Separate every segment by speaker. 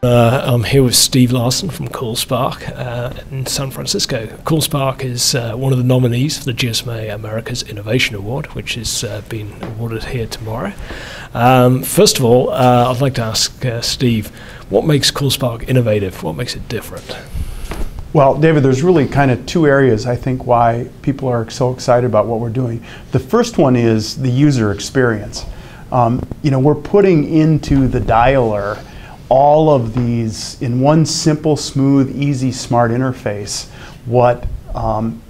Speaker 1: I'm here with Steve Larson from CallSpark in San Francisco. CallSpark is one of the nominees for the GSMA America's Innovation Award, which is being awarded here tomorrow. First of all, I'd like to ask Steve, what makes CallSpark innovative? What makes it different?
Speaker 2: Well, David, there's really kind of two areas, I think, why people are so excited about what we're doing. The first one is the user experience. We're putting into the dialer all of these in one simple, smooth, easy, smart interface, what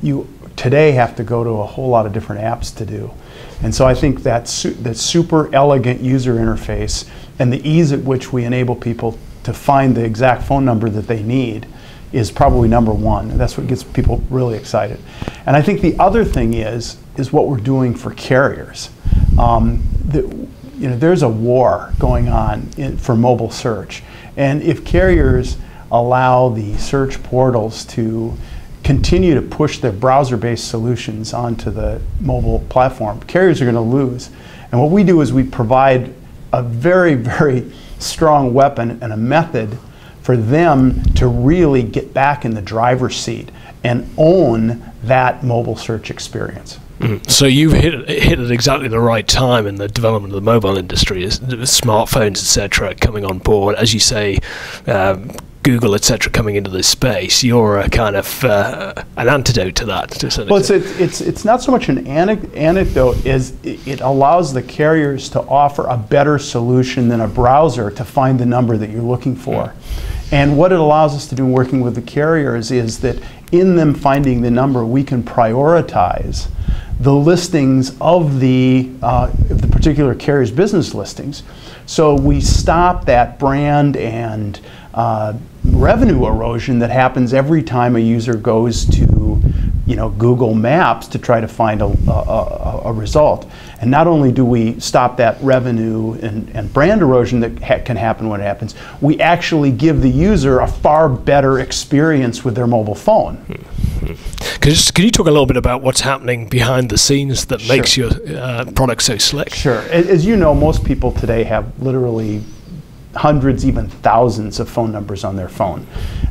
Speaker 2: you today have to go to a whole lot of different apps to do. And so I think that super elegant user interface and the ease at which we enable people to find the exact phone number that they need is probably number one. And that's what gets people really excited. And I think the other thing is what we're doing for carriers. There's a war going on for mobile search. And if carriers allow the search portals to continue to push their browser-based solutions onto the mobile platform, carriers are going to lose. And what we do is we provide a very, very strong weapon and a method for them to really get back in the driver's seat and own that mobile search experience.
Speaker 1: So you've hit at exactly the right time in the development of the mobile industry, smartphones, etc., coming on board. As you say, Google, etc., coming into this space. You're a kind of an antidote to that.
Speaker 2: Well, it's not so much an anecdote as it allows the carriers to offer a better solution than a browser to find the number that you're looking for. And what it allows us to do working with the carriers is that in them finding the number, we can prioritize the listings of the particular carrier's business listings. So we stop that brand and revenue erosion that happens every time a user goes to Google Maps to try to find a result. And not only do we stop that revenue and brand erosion that can happen when it happens, we actually give the user a far better experience with their mobile phone.
Speaker 1: Can you talk a little bit about what's happening behind the scenes that makes your product so slick?
Speaker 2: Sure. As you know, most people today have literally hundreds, even thousands of phone numbers on their phone.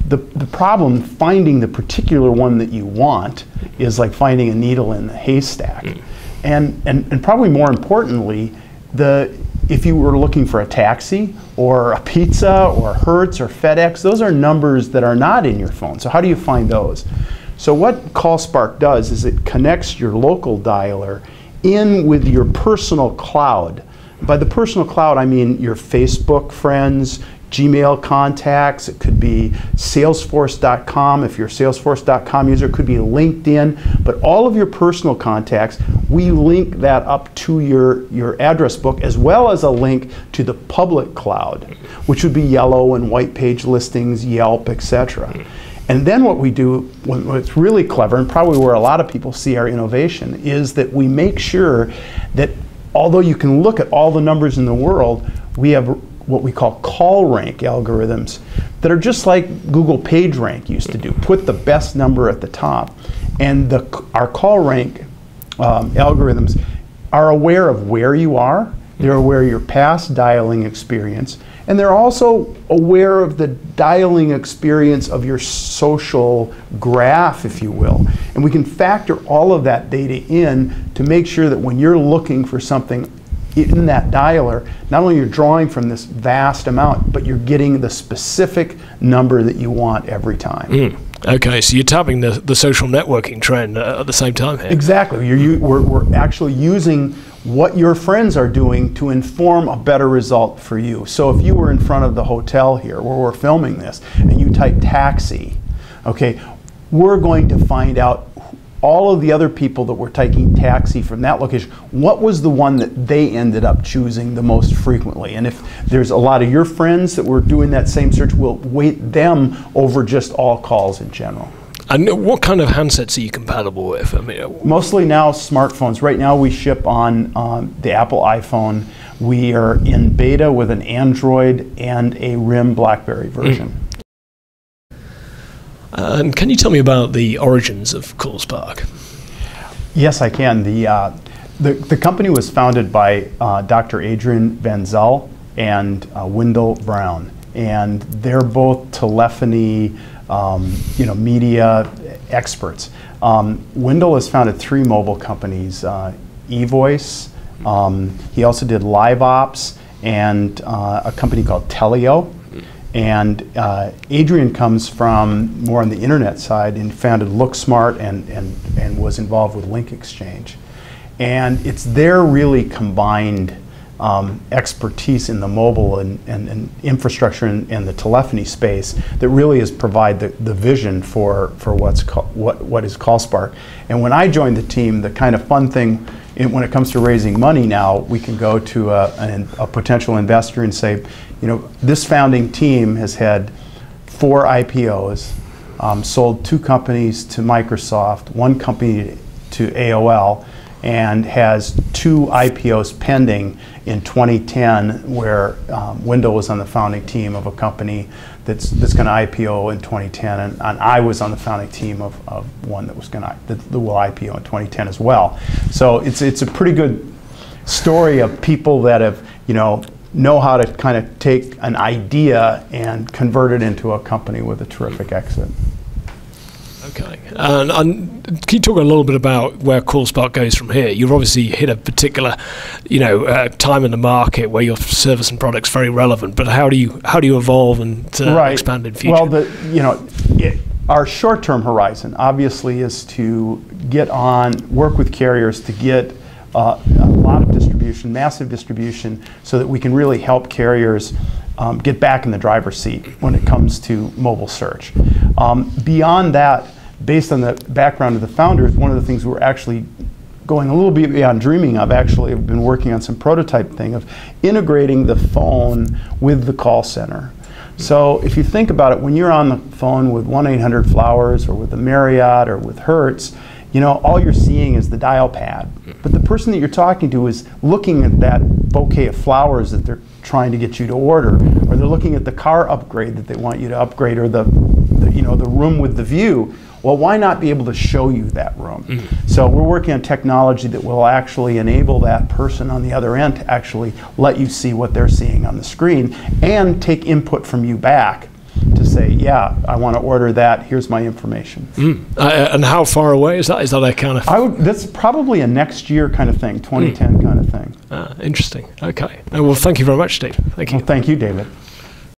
Speaker 2: The problem finding the particular one that you want is like finding a needle in the haystack. And probably more importantly, if you were looking for a taxi or a pizza or Hertz or FedEx, those are numbers that are not in your phone. So how do you find those? So what CallSpark does is it connects your local dialer in with your personal cloud. By the personal cloud, I mean your Facebook friends, Gmail contacts. It could be Salesforce.com. If you're a Salesforce.com user, it could be LinkedIn. But all of your personal contacts, we link that up to your address book, as well as a link to the public cloud, which would be yellow and white page listings, Yelp, etc. And then what we do, what's really clever, and probably where a lot of people see our innovation, is that we make sure that although you can look at all the numbers in the world, we have what we call call rank algorithms that are just like Google PageRank used to do. Put the best number at the top. And our call rank algorithms are aware of where you are, they're aware of your past dialing experience, and they're also aware of the dialing experience of your social graph, if you will. And we can factor all of that data in to make sure that when you're looking for something in that dialer, not only you're drawing from this vast amount, but you're getting the specific number that you want every time.
Speaker 1: Okay, so you're tapping the social networking trend at the same time here.
Speaker 2: Exactly. We're actually using what your friends are doing to inform a better result for you. So if you were in front of the hotel here where we're filming this and you type taxi, okay, we're going to find out all of the other people that were taking taxi from that location, what was the one that they ended up choosing the most frequently? And if there's a lot of your friends that were doing that same search, we'll weight them over just all calls in general.
Speaker 1: And what kind of handsets are you compatible with? I mean,
Speaker 2: mostly now smartphones. Right now we ship on the Apple iPhone. We are in beta with an Android and a RIM BlackBerry version.
Speaker 1: And can you tell me about the origins of CallSpark?
Speaker 2: Yes, I can. The company was founded by Dr. Adrian Van Zyl and Wendell Brown. and they're both telephony, media experts. Wendell has founded 3 mobile companies, eVoice. He also did LiveOps and a company called Teleo. And Adrian comes from more on the internet side and founded LookSmart and was involved with Link Exchange. And it's their really combined expertise in the mobile and infrastructure and the telephony space that really is provide the vision for what is CallSpark. And when I joined the team, the kind of fun thing when it comes to raising money now, we can go to a potential investor and say, this founding team has had 4 IPOs, sold 2 companies to Microsoft, 1 company to AOL, and has 2 IPOs pending in 2010, where Wendell was on the founding team of a company that's going to IPO in 2010, and I was on the founding team of one that will IPO in 2010 as well. So it's a pretty good story of people that have know how to kind of take an idea and convert it into a company with a terrific exit.
Speaker 1: Okay, and can you talk a little bit about where CallSpark goes from here? You've obviously hit a particular, time in the market where your service and product's very relevant. But how do you evolve and expand in future?
Speaker 2: Well, our short-term horizon obviously is to work with carriers to get a lot of distribution, massive distribution, so that we can really help carriers get back in the driver's seat when it comes to mobile search. Beyond that, based on the background of the founders, one of the things we're actually going a little bit beyond dreaming of, actually have been working on some prototype thing of integrating the phone with the call center. So if you think about it, when you're on the phone with 1-800-Flowers or with the Marriott or with Hertz, all you're seeing is the dial pad. But the person that you're talking to is looking at that bouquet of flowers that they're trying to get you to order, or they're looking at the car upgrade that they want you to upgrade, or the room with the view. Well, why not be able to show you that room? So we're working on technology that will actually enable that person on the other end to actually let you see what they're seeing on the screen and take input from you back to say, yeah, I want to order that, here's my information.
Speaker 1: And how far away is that? Is that a kind of...
Speaker 2: That's probably a next year kind of thing, 2010 kind of thing.
Speaker 1: Interesting. Okay. Well, thank you very much, Steve. Thank you.
Speaker 2: Well, thank you, David.